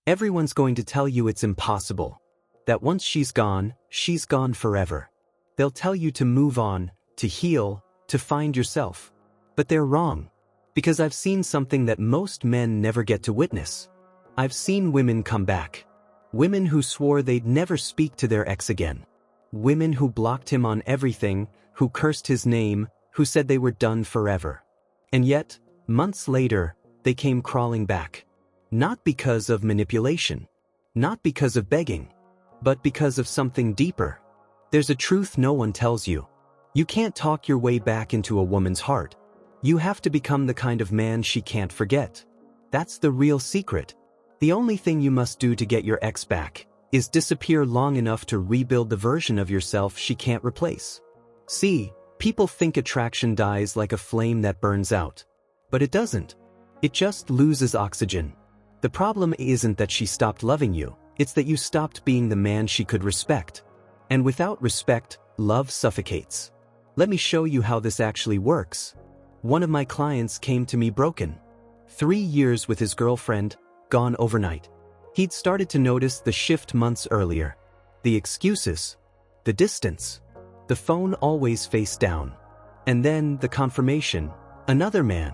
Everyone's going to tell you it's impossible, that once she's gone forever. They'll tell you to move on, to heal, to find yourself. But they're wrong, because I've seen something that most men never get to witness. I've seen women come back. Women who swore they'd never speak to their ex again. Women who blocked him on everything, who cursed his name, who said they were done forever. And yet, months later, they came crawling back. Not because of manipulation, not because of begging, but because of something deeper. There's a truth no one tells you. You can't talk your way back into a woman's heart. You have to become the kind of man she can't forget. That's the real secret. The only thing you must do to get your ex back is disappear long enough to rebuild the version of yourself she can't replace. See, people think attraction dies like a flame that burns out. But it doesn't. It just loses oxygen. The problem isn't that she stopped loving you, it's that you stopped being the man she could respect. And without respect, love suffocates. Let me show you how this actually works. One of my clients came to me broken. 3 years with his girlfriend, gone overnight. He'd started to notice the shift months earlier. The excuses, the distance, the phone always face down. And then the confirmation, another man,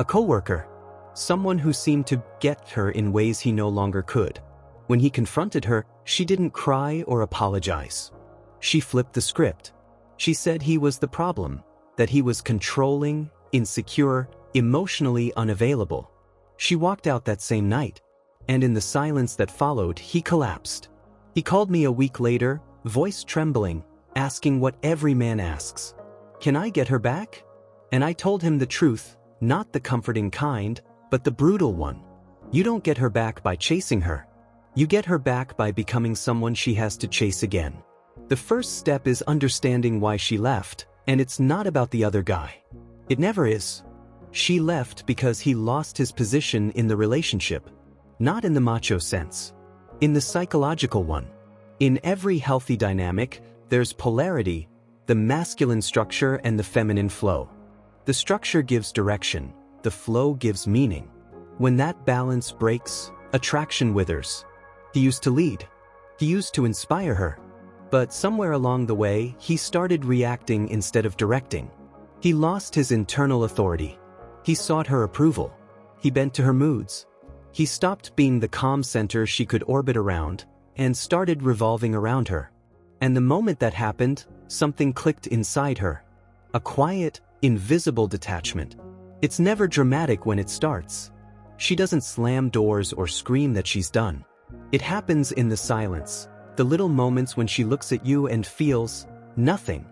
a coworker, someone who seemed to get her in ways he no longer could. When he confronted her, she didn't cry or apologize. She flipped the script. She said he was the problem, that he was controlling, insecure, emotionally unavailable. She walked out that same night, and in the silence that followed, he collapsed. He called me a week later, voice trembling, asking what every man asks. Can I get her back? And I told him the truth, not the comforting kind, but the brutal one. You don't get her back by chasing her. You get her back by becoming someone she has to chase again. The first step is understanding why she left, and it's not about the other guy. It never is. She left because he lost his position in the relationship. Not in the macho sense. In the psychological one. In every healthy dynamic, there's polarity, the masculine structure and the feminine flow. The structure gives direction, the flow gives meaning. When that balance breaks, attraction withers. He used to lead. He used to inspire her. But somewhere along the way, he started reacting instead of directing. He lost his internal authority. He sought her approval. He bent to her moods. He stopped being the calm center she could orbit around and started revolving around her. And the moment that happened, something clicked inside her. A quiet, invisible detachment. It's never dramatic when it starts. She doesn't slam doors or scream that she's done. It happens in the silence, the little moments when she looks at you and feels nothing.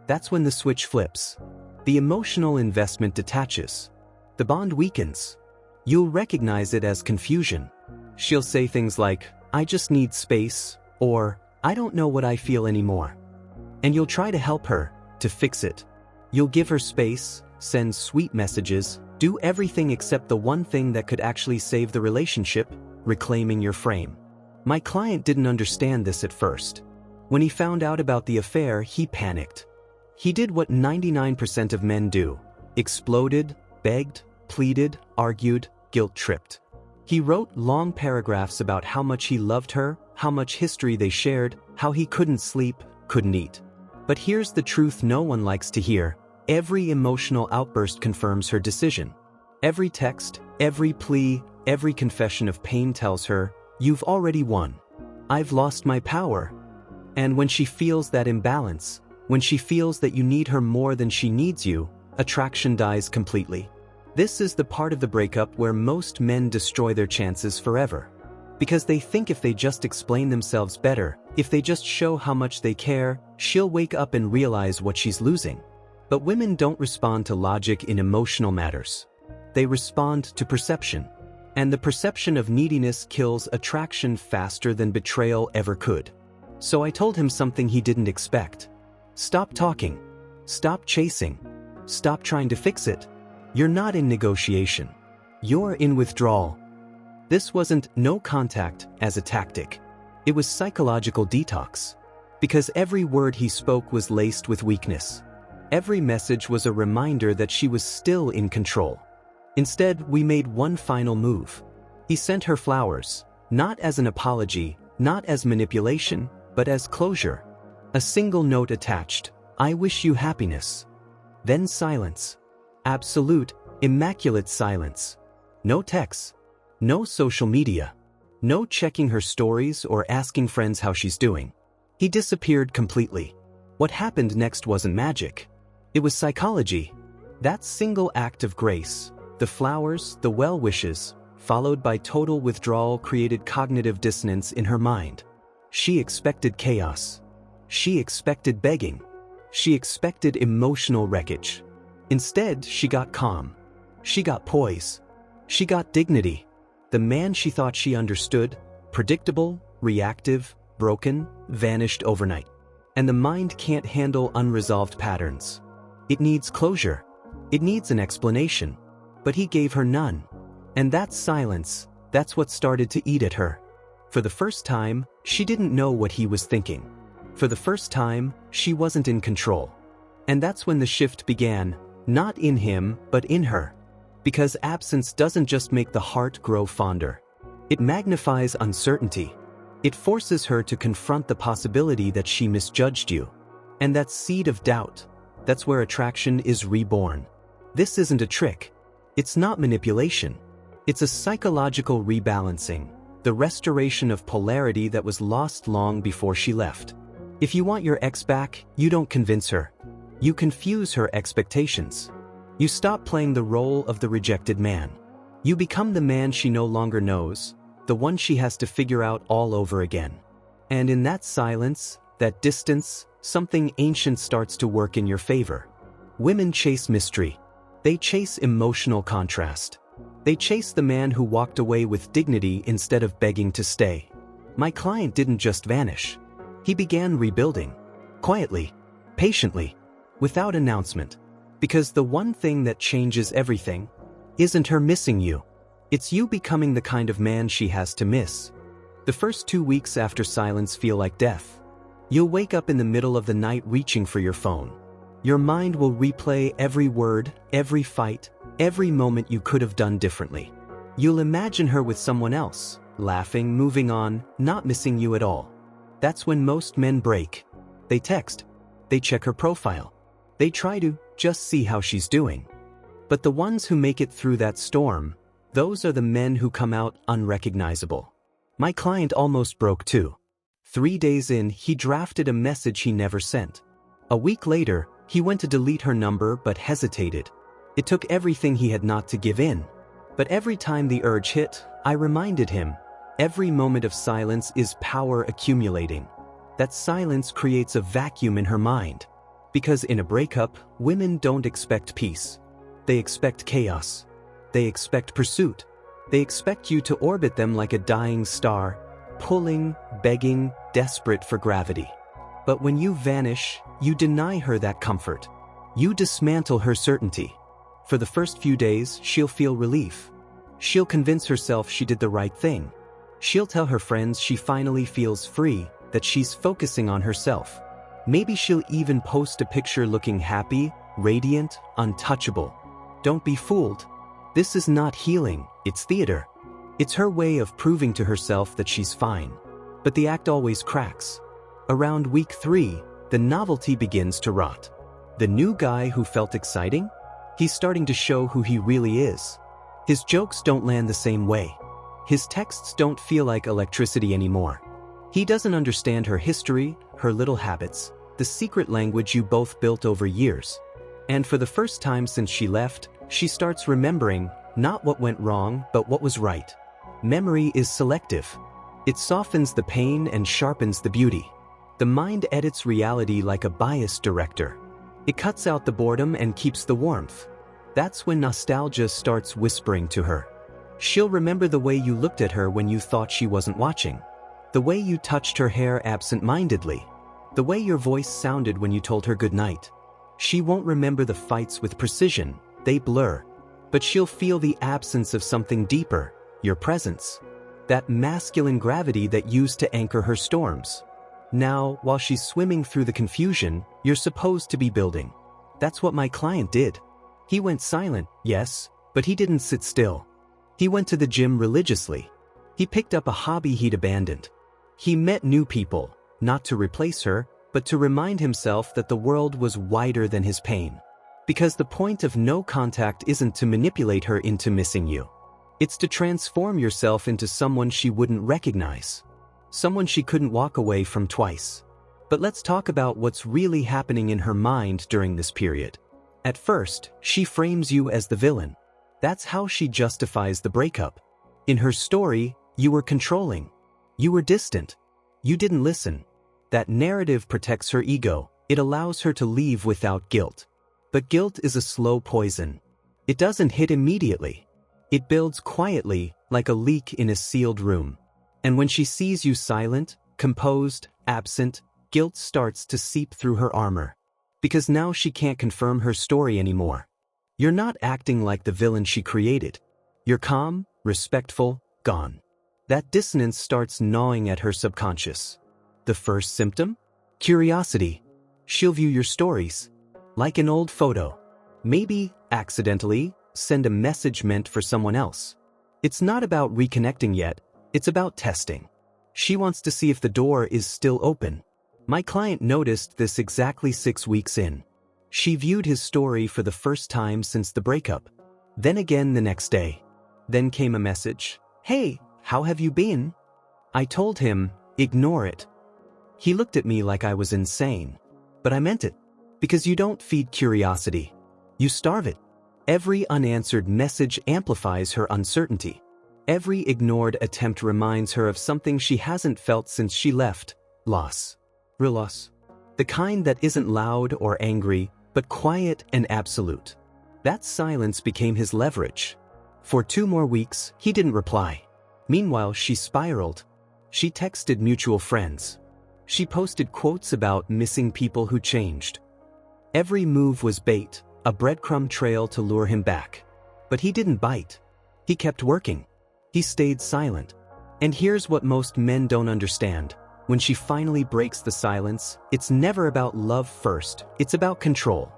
That's when the switch flips. The emotional investment detaches. The bond weakens. You'll recognize it as confusion. She'll say things like, I just need space, or I don't know what I feel anymore. And you'll try to help her, to fix it. You'll give her space, send sweet messages, do everything except the one thing that could actually save the relationship, reclaiming your frame. My client didn't understand this at first. When he found out about the affair, he panicked. He did what 99% of men do. Exploded, begged, pleaded, argued, guilt-tripped. He wrote long paragraphs about how much he loved her, how much history they shared, how he couldn't sleep, couldn't eat. But here's the truth no one likes to hear. Every emotional outburst confirms her decision. Every text, every plea, every confession of pain tells her, you've already won. I've lost my power. And when she feels that imbalance, when she feels that you need her more than she needs you, attraction dies completely. This is the part of the breakup where most men destroy their chances forever. Because they think if they just explain themselves better, if they just show how much they care, she'll wake up and realize what she's losing. But women don't respond to logic in emotional matters. They respond to perception. And the perception of neediness kills attraction faster than betrayal ever could. So I told him something he didn't expect. Stop talking. Stop chasing. Stop trying to fix it. You're not in negotiation. You're in withdrawal. This wasn't no contact as a tactic. It was psychological detox. Because every word he spoke was laced with weakness. Every message was a reminder that she was still in control. Instead, we made one final move. He sent her flowers, Not as an apology, not as manipulation, but as closure. A single note attached, "I wish you happiness." Then silence. Absolute, immaculate silence. No texts. No social media. No checking her stories or asking friends how she's doing. He disappeared completely. What happened next wasn't magic. It was psychology. That single act of grace, the flowers, the well wishes, followed by total withdrawal, created cognitive dissonance in her mind. She expected chaos. She expected begging. She expected emotional wreckage. Instead, she got calm. She got poise. She got dignity. The man she thought she understood, predictable, reactive, broken, vanished overnight. And the mind can't handle unresolved patterns. It needs closure. It needs an explanation. But he gave her none. And that silence, that's what started to eat at her. For the first time, she didn't know what he was thinking. For the first time, she wasn't in control. And that's when the shift began, not in him, but in her. Because absence doesn't just make the heart grow fonder. It magnifies uncertainty. It forces her to confront the possibility that she misjudged you. And that seed of doubt, that's where attraction is reborn. This isn't a trick. It's not manipulation. It's a psychological rebalancing, the restoration of polarity that was lost long before she left. If you want your ex back, you don't convince her. You confuse her expectations. You stop playing the role of the rejected man. You become the man she no longer knows, the one she has to figure out all over again. And in that silence, that distance, something ancient starts to work in your favor. Women chase mystery. They chase emotional contrast. They chase the man who walked away with dignity instead of begging to stay. My client didn't just vanish. He began rebuilding. Quietly. Patiently. Without announcement. Because the one thing that changes everything isn't her missing you. It's you becoming the kind of man she has to miss. The first 2 weeks after silence feel like death. You'll wake up in the middle of the night reaching for your phone. Your mind will replay every word, every fight, every moment you could have done differently. You'll imagine her with someone else, laughing, moving on, not missing you at all. That's when most men break. They text. They check her profile. They try to just see how she's doing. But the ones who make it through that storm, those are the men who come out unrecognizable. My client almost broke too. 3 days in, he drafted a message he never sent. A week later, he went to delete her number but hesitated. It took everything he had not to give in. But every time the urge hit, I reminded him, every moment of silence is power accumulating. That silence creates a vacuum in her mind. Because in a breakup, women don't expect peace. They expect chaos. They expect pursuit. They expect you to orbit them like a dying star, pulling, begging, desperate for gravity. But when you vanish, you deny her that comfort. You dismantle her certainty. For the first few days, she'll feel relief. She'll convince herself she did the right thing. She'll tell her friends she finally feels free, that she's focusing on herself. Maybe she'll even post a picture looking happy, radiant, untouchable. Don't be fooled. This is not healing, it's theater. It's her way of proving to herself that she's fine. But the act always cracks. Around week 3, the novelty begins to rot. The new guy who felt exciting? He's starting to show who he really is. His jokes don't land the same way. His texts don't feel like electricity anymore. He doesn't understand her history, her little habits, the secret language you both built over years. And for the first time since she left, she starts remembering, not what went wrong, but what was right. Memory is selective. It softens the pain and sharpens the beauty. The mind edits reality like a biased director. It cuts out the boredom and keeps the warmth. That's when nostalgia starts whispering to her. She'll remember the way you looked at her when you thought she wasn't watching. The way you touched her hair absent-mindedly. The way your voice sounded when you told her goodnight. She won't remember the fights with precision, they blur. But she'll feel the absence of something deeper, your presence. That masculine gravity that used to anchor her storms. Now, while she's swimming through the confusion, you're supposed to be building. That's what my client did. He went silent, yes, but he didn't sit still. He went to the gym religiously. He picked up a hobby he'd abandoned. He met new people, not to replace her, but to remind himself that the world was wider than his pain. Because the point of no contact isn't to manipulate her into missing you. It's to transform yourself into someone she wouldn't recognize. Someone she couldn't walk away from twice. But let's talk about what's really happening in her mind during this period. At first, she frames you as the villain. That's how she justifies the breakup. In her story, you were controlling. You were distant. You didn't listen. That narrative protects her ego. It allows her to leave without guilt. But guilt is a slow poison. It doesn't hit immediately. It builds quietly, like a leak in a sealed room. And when she sees you silent, composed, absent, guilt starts to seep through her armor. Because now she can't confirm her story anymore. You're not acting like the villain she created. You're calm, respectful, gone. That dissonance starts gnawing at her subconscious. The first symptom? Curiosity. She'll view your stories. Like an old photo. Maybe, accidentally, send a message meant for someone else. It's not about reconnecting yet, it's about testing. She wants to see if the door is still open. My client noticed this exactly 6 weeks in. She viewed his story for the first time since the breakup. Then again the next day. Then came a message. "Hey, how have you been?" I told him, ignore it. He looked at me like I was insane. But I meant it. Because you don't feed curiosity. You starve it. Every unanswered message amplifies her uncertainty. Every ignored attempt reminds her of something she hasn't felt since she left. Loss. Real loss. The kind that isn't loud or angry, but quiet and absolute. That silence became his leverage. For 2 more weeks, he didn't reply. Meanwhile, she spiraled. She texted mutual friends. She posted quotes about missing people who changed. Every move was bait, a breadcrumb trail to lure him back. But he didn't bite. He kept working. He stayed silent. And here's what most men don't understand. When she finally breaks the silence, it's never about love first, it's about control.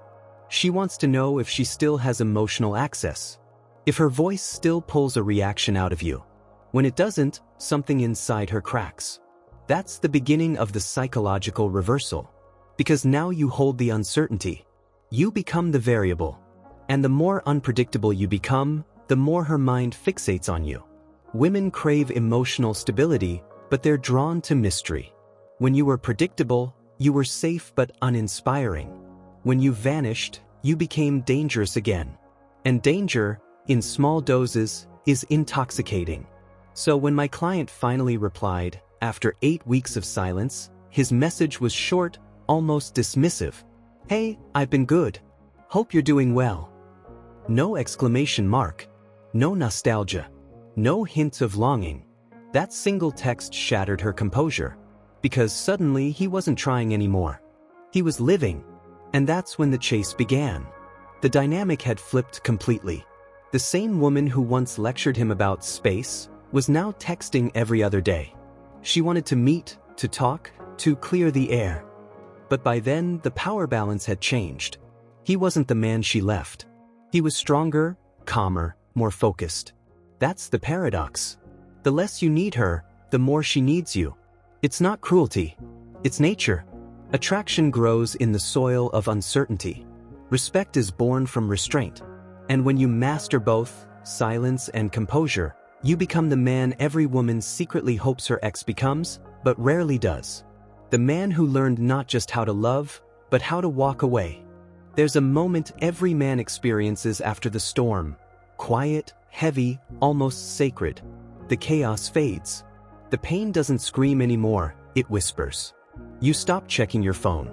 She wants to know if she still has emotional access. If her voice still pulls a reaction out of you. When it doesn't, something inside her cracks. That's the beginning of the psychological reversal. Because now you hold the uncertainty. You become the variable. And the more unpredictable you become, the more her mind fixates on you. Women crave emotional stability, but they're drawn to mystery. When you were predictable, you were safe but uninspiring. When you vanished, you became dangerous again. And danger, in small doses, is intoxicating. So when my client finally replied, after 8 weeks of silence, his message was short, almost dismissive. "Hey, I've been good. Hope you're doing well." No exclamation mark. No nostalgia. No hint of longing. That single text shattered her composure. Because suddenly he wasn't trying anymore. He was living. And that's when the chase began. The dynamic had flipped completely. The same woman who once lectured him about space was now texting every other day. She wanted to meet, to talk, to clear the air. But by then, the power balance had changed. He wasn't the man she left. He was stronger, calmer, more focused. That's the paradox. The less you need her, the more she needs you. It's not cruelty. It's nature. Attraction grows in the soil of uncertainty. Respect is born from restraint. And when you master both, silence and composure, you become the man every woman secretly hopes her ex becomes, but rarely does. The man who learned not just how to love, but how to walk away. There's a moment every man experiences after the storm. Quiet, heavy, almost sacred. The chaos fades. The pain doesn't scream anymore, it whispers. You stop checking your phone.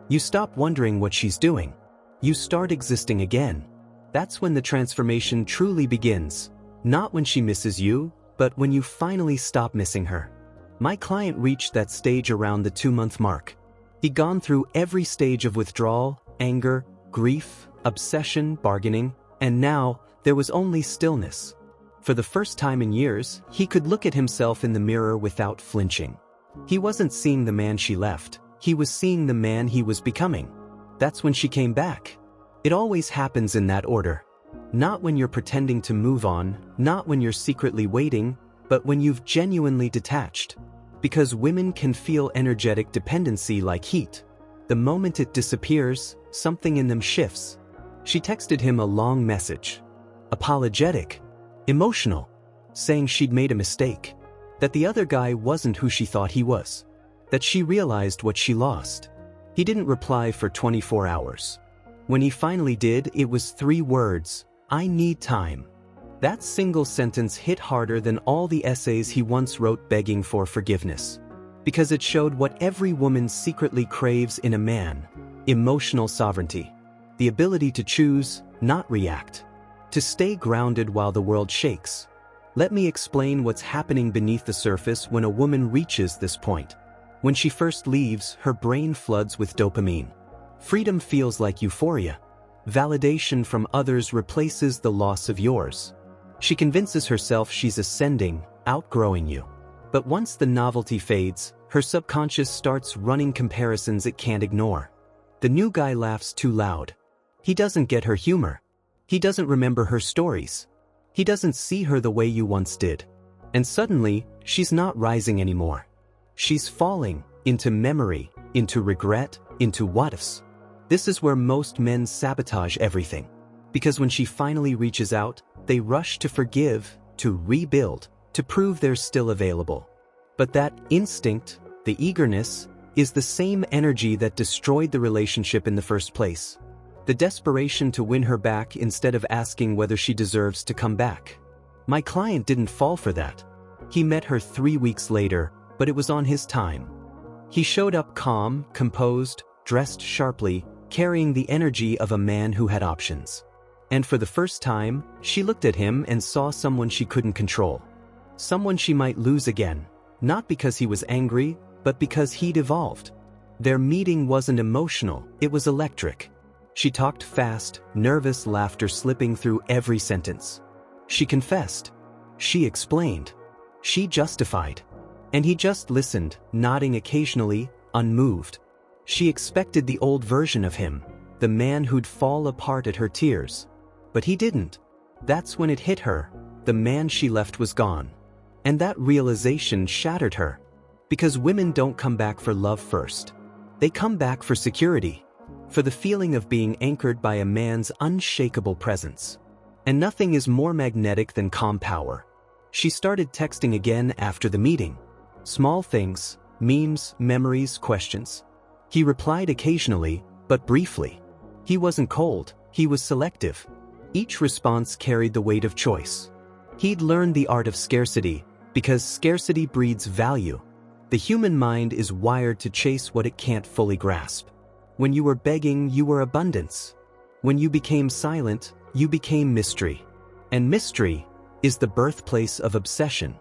You stop wondering what she's doing. You start existing again. That's when the transformation truly begins. Not when she misses you, but when you finally stop missing her. My client reached that stage around the 2-month mark. He'd gone through every stage of withdrawal, anger, grief, obsession, bargaining, and now there was only stillness. For the first time in years, he could look at himself in the mirror without flinching. He wasn't seeing the man she left, he was seeing the man he was becoming. That's when she came back. It always happens in that order. Not when you're pretending to move on, not when you're secretly waiting, but when you've genuinely detached. Because women can feel energetic dependency like heat. The moment it disappears, something in them shifts. She texted him a long message. Apologetic. Emotional. Saying she'd made a mistake. That the other guy wasn't who she thought he was. That she realized what she lost. He didn't reply for 24 hours. When he finally did, it was 3 words: "I need time." That single sentence hit harder than all the essays he once wrote begging for forgiveness. Because it showed what every woman secretly craves in a man: emotional sovereignty. The ability to choose, not react. To stay grounded while the world shakes. Let me explain what's happening beneath the surface when a woman reaches this point. When she first leaves, her brain floods with dopamine. Freedom feels like euphoria. Validation from others replaces the loss of yours. She convinces herself she's ascending, outgrowing you. But once the novelty fades, her subconscious starts running comparisons it can't ignore. The new guy laughs too loud. He doesn't get her humor. He doesn't remember her stories. He doesn't see her the way you once did. And suddenly, she's not rising anymore. She's falling into memory, into regret, into what-ifs. This is where most men sabotage everything. Because when she finally reaches out, they rush to forgive, to rebuild, to prove they're still available. But that instinct, the eagerness, is the same energy that destroyed the relationship in the first place. The desperation to win her back instead of asking whether she deserves to come back. My client didn't fall for that. He met her 3 weeks later, but it was on his time. He showed up calm, composed, dressed sharply, carrying the energy of a man who had options. And for the first time, she looked at him and saw someone she couldn't control. Someone she might lose again, not because he was angry, but because he'd evolved. Their meeting wasn't emotional, it was electric. She talked fast, nervous laughter slipping through every sentence. She confessed. She explained. She justified. And he just listened, nodding occasionally, unmoved. She expected the old version of him, the man who'd fall apart at her tears. But he didn't. That's when it hit her. The man she left was gone. And that realization shattered her. Because women don't come back for love first. They come back for security. For the feeling of being anchored by a man's unshakable presence. And nothing is more magnetic than calm power. She started texting again after the meeting. Small things, memes, memories, questions. He replied occasionally, but briefly. He wasn't cold, he was selective. Each response carried the weight of choice. He'd learned the art of scarcity, because scarcity breeds value. The human mind is wired to chase what it can't fully grasp. When you were begging, you were abundance. When you became silent, you became mystery. And mystery is the birthplace of obsession.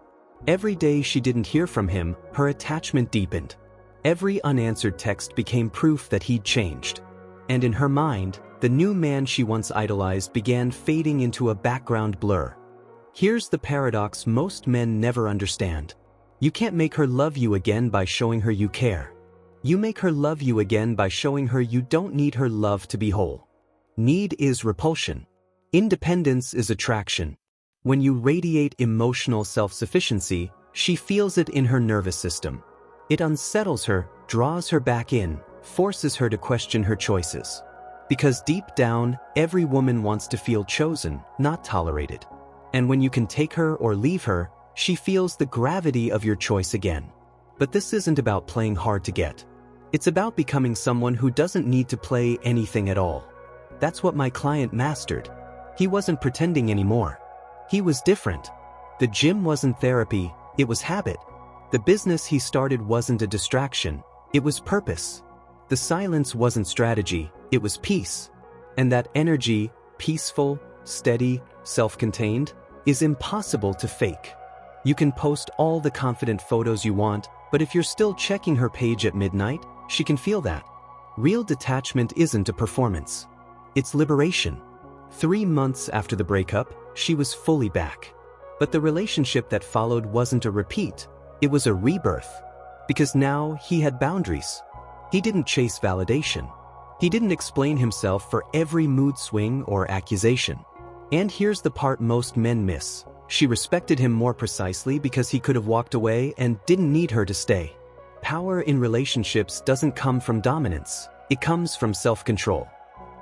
Every day she didn't hear from him, her attachment deepened. Every unanswered text became proof that he'd changed. And in her mind, the new man she once idolized began fading into a background blur. Here's the paradox most men never understand. You can't make her love you again by showing her you care. You make her love you again by showing her you don't need her love to be whole. Need is repulsion. Independence is attraction. When you radiate emotional self-sufficiency, she feels it in her nervous system. It unsettles her, draws her back in, forces her to question her choices. Because deep down, every woman wants to feel chosen, not tolerated. And when you can take her or leave her, she feels the gravity of your choice again. But this isn't about playing hard to get. It's about becoming someone who doesn't need to play anything at all. That's what my client mastered. He wasn't pretending anymore. He was different. The gym wasn't therapy, it was habit. The business he started wasn't a distraction, it was purpose. The silence wasn't strategy, it was peace. And that energy, peaceful, steady, self-contained, is impossible to fake. You can post all the confident photos you want, but if you're still checking her page at midnight, she can feel that. Real detachment isn't a performance. It's liberation. 3 months after the breakup, she was fully back. But the relationship that followed wasn't a repeat, it was a rebirth. Because now he had boundaries. He didn't chase validation. He didn't explain himself for every mood swing or accusation. And here's the part most men miss. She respected him more precisely because he could have walked away and didn't need her to stay. Power in relationships doesn't come from dominance. It comes from self-control.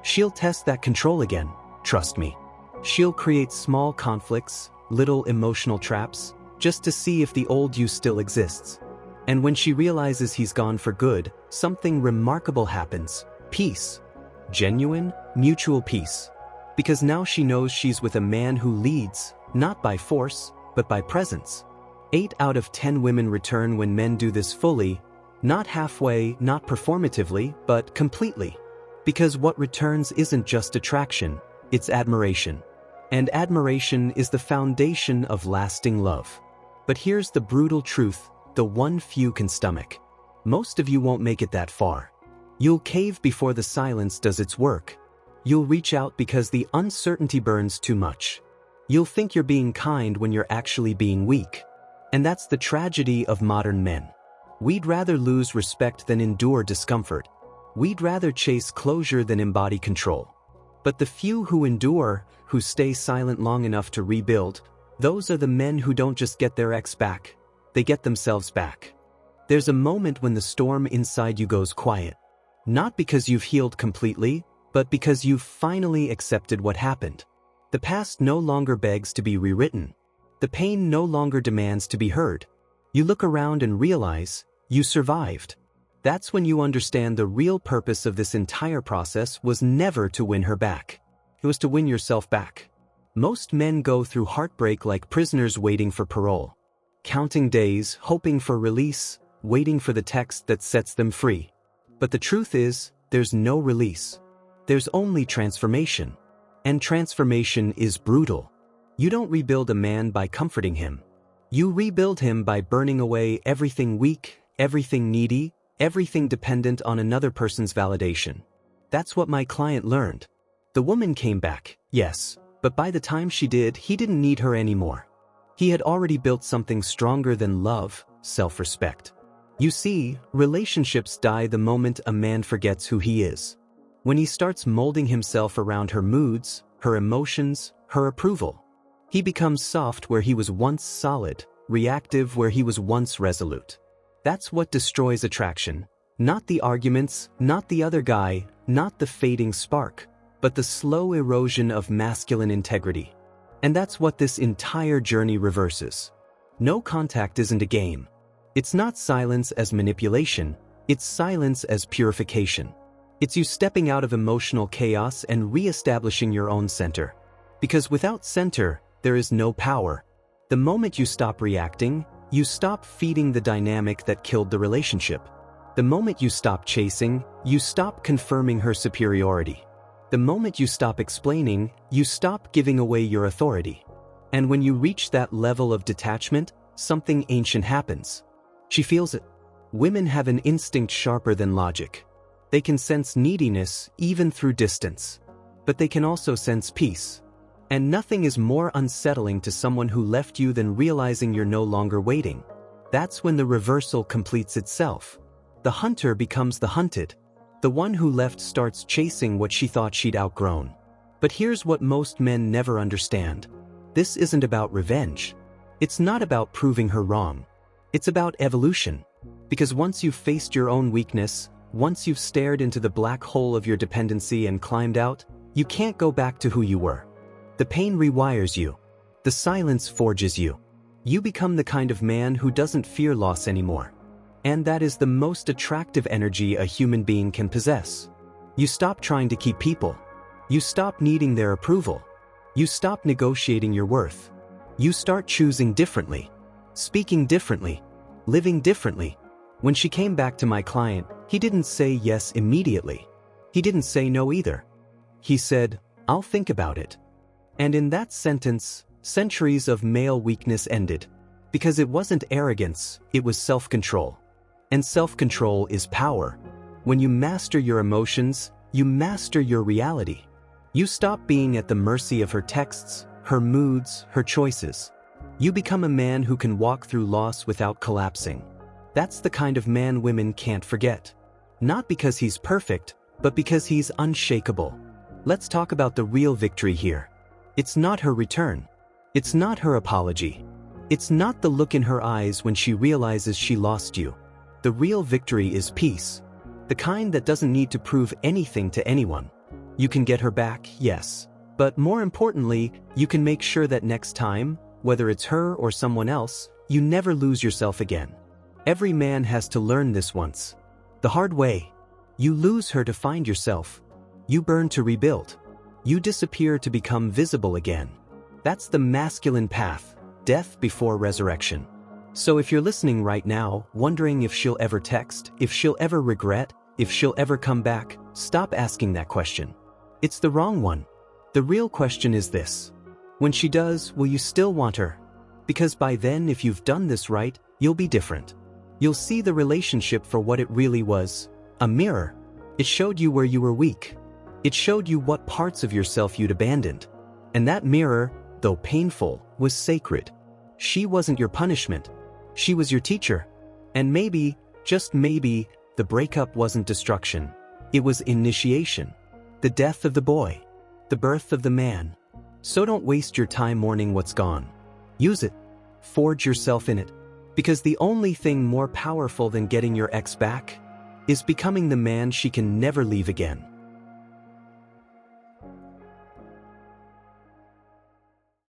She'll test that control again, trust me. She'll create small conflicts, little emotional traps, just to see if the old you still exists. And when she realizes he's gone for good, something remarkable happens. Peace. Genuine, mutual peace. Because now she knows she's with a man who leads, not by force, but by presence. 8 out of 10 women return when men do this fully, not halfway, not performatively, but completely. Because what returns isn't just attraction, it's admiration. And admiration is the foundation of lasting love. But here's the brutal truth, the one few can stomach. Most of you won't make it that far. You'll cave before the silence does its work. You'll reach out because the uncertainty burns too much. You'll think you're being kind when you're actually being weak. And that's the tragedy of modern men. We'd rather lose respect than endure discomfort. We'd rather chase closure than embody control. But the few who endure, who stay silent long enough to rebuild, those are the men who don't just get their ex back, they get themselves back. There's a moment when the storm inside you goes quiet. Not because you've healed completely, but because you've finally accepted what happened. The past no longer begs to be rewritten. The pain no longer demands to be heard. You look around and realize, you survived. That's when you understand the real purpose of this entire process was never to win her back. It was to win yourself back. Most men go through heartbreak like prisoners waiting for parole. Counting days, hoping for release, waiting for the text that sets them free. But the truth is, there's no release. There's only transformation. And transformation is brutal. You don't rebuild a man by comforting him. You rebuild him by burning away everything weak, everything needy, everything dependent on another person's validation. That's what my client learned. The woman came back, yes, but by the time she did, he didn't need her anymore. He had already built something stronger than love, self-respect. You see, relationships die the moment a man forgets who he is. When he starts molding himself around her moods, her emotions, her approval. He becomes soft where he was once solid, reactive where he was once resolute. That's what destroys attraction. Not the arguments, not the other guy, not the fading spark, but the slow erosion of masculine integrity. And that's what this entire journey reverses. No contact isn't a game. It's not silence as manipulation, it's silence as purification. It's you stepping out of emotional chaos and re-establishing your own center. Because without center, there is no power. The moment you stop reacting, you stop feeding the dynamic that killed the relationship. The moment you stop chasing, you stop confirming her superiority. The moment you stop explaining, you stop giving away your authority. And when you reach that level of detachment, something ancient happens. She feels it. Women have an instinct sharper than logic. They can sense neediness even through distance. But they can also sense peace. And nothing is more unsettling to someone who left you than realizing you're no longer waiting. That's when the reversal completes itself. The hunter becomes the hunted. The one who left starts chasing what she thought she'd outgrown. But here's what most men never understand. This isn't about revenge. It's not about proving her wrong. It's about evolution. Because once you've faced your own weakness, once you've stared into the black hole of your dependency and climbed out, you can't go back to who you were. The pain rewires you. The silence forges you. You become the kind of man who doesn't fear loss anymore. And that is the most attractive energy a human being can possess. You stop trying to keep people. You stop needing their approval. You stop negotiating your worth. You start choosing differently, speaking differently, living differently. When she came back to my client, he didn't say yes immediately. He didn't say no either. He said, "I'll think about it." And in that sentence, centuries of male weakness ended. Because it wasn't arrogance, it was self-control. And self-control is power. When you master your emotions, you master your reality. You stop being at the mercy of her texts, her moods, her choices. You become a man who can walk through loss without collapsing. That's the kind of man women can't forget. Not because he's perfect, but because he's unshakable. Let's talk about the real victory here. It's not her return. It's not her apology. It's not the look in her eyes when she realizes she lost you. The real victory is peace. The kind that doesn't need to prove anything to anyone. You can get her back, yes. But more importantly, you can make sure that next time, whether it's her or someone else, you never lose yourself again. Every man has to learn this once. The hard way. You lose her to find yourself. You burn to rebuild. You disappear to become visible again. That's the masculine path, death before resurrection. So if you're listening right now, wondering if she'll ever text, if she'll ever regret, if she'll ever come back, stop asking that question. It's the wrong one. The real question is this. When she does, will you still want her? Because by then, if you've done this right, you'll be different. You'll see the relationship for what it really was, a mirror. It showed you where you were weak. It showed you what parts of yourself you'd abandoned. And that mirror, though painful, was sacred. She wasn't your punishment. She was your teacher. And maybe, just maybe, the breakup wasn't destruction. It was initiation. The death of the boy. The birth of the man. So don't waste your time mourning what's gone. Use it. Forge yourself in it. Because the only thing more powerful than getting your ex back is becoming the man she can never leave again.